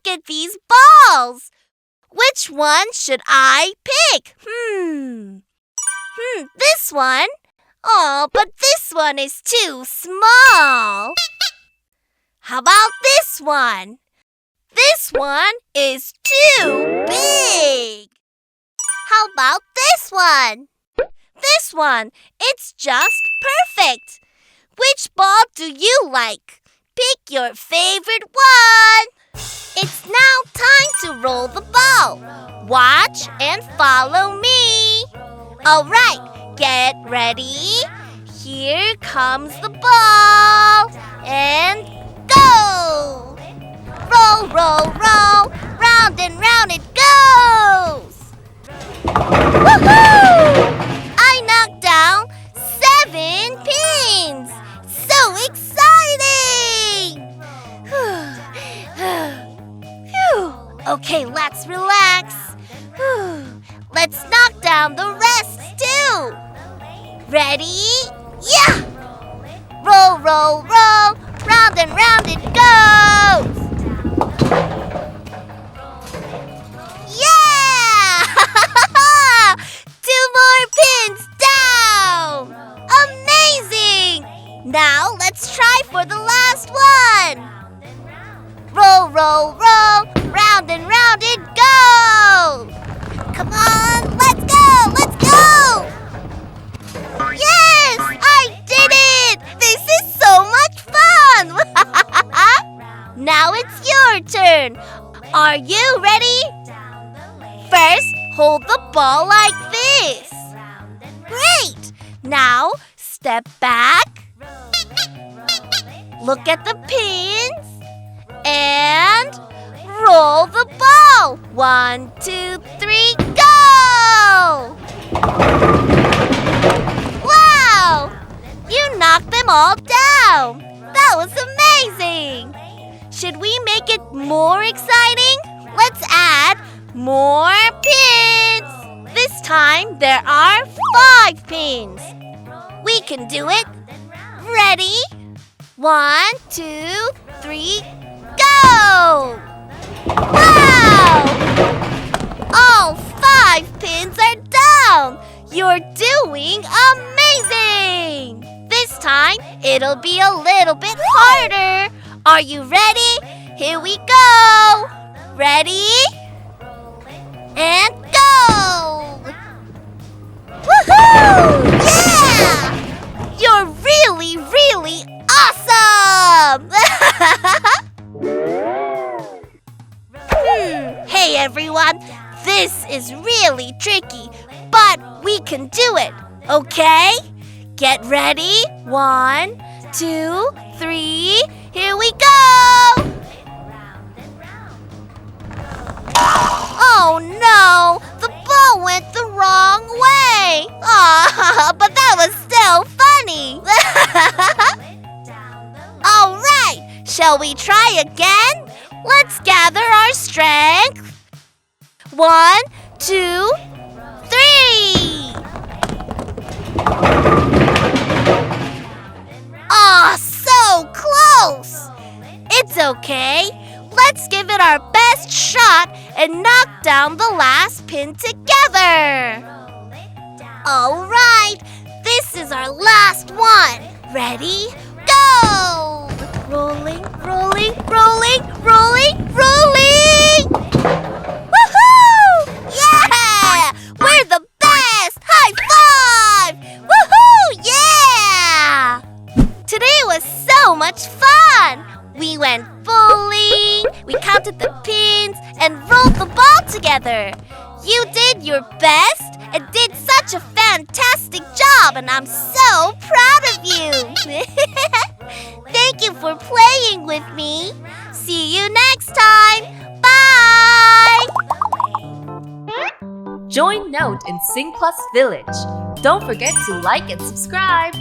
look at these balls. Which one should I pick? This one? Oh, but this one is too small. How about this one? This one is too big. How about this one? This one, it's just perfect. Which ball do you like? Pick your favorite one. It's now time to roll the ball. Watch and follow me. All right, get ready. Here comes the ball. And go! Roll, roll, roll. Round and round it goes. Woohoo! I knocked down 7 pins. So exciting! Okay, let's relax. Let's knock down the rest too. Ready? Yeah! Roll, roll, roll. Round and round it goes. Yeah! 2 more pins down. Amazing! Now let's try for the last one. Roll, roll, roll. Round and round it goes. Come on, let's go, let's go. Yes, I did it. This is so much fun. Now it's your turn. Are you ready? First, hold the ball like this. Great. Now, step back. Look at the pins. And roll the ball. 1, 2, 3, go! Wow! You knocked them all down. That was amazing. Should we make it more exciting? Let's add more pins. This time there are 5 pins. We can do it. Ready? 1, 2, 3, go! Wow! All 5 pins are down. You're doing amazing. This time, it'll be a little bit harder. Are you ready? Here we go. Ready? And go! Woohoo! Yeah! You're really, really awesome! Hey everyone, this is really tricky, but we can do it, okay? Get ready. 1, 2, 3, here we go! Oh no, the ball went the wrong way. But that was still funny. All right, shall we try again? Let's gather our strength. 1, 2, 3. So close. It's okay. Let's give it our best shot and knock down the last pin together. All right, this is our last one. Ready? Go! Rolling, rolling, rolling, rolling, rolling! Woohoo! Yeah! We're the best! High five! Woohoo! Yeah! Today was so much fun! We went bowling, we counted the pins, and rolled the ball together. You did your best and did such a fantastic job, and I'm so proud of you. Thank you for playing with me. See you next time. Bye! Join Note in Sing Plus Village. Don't forget to like and subscribe.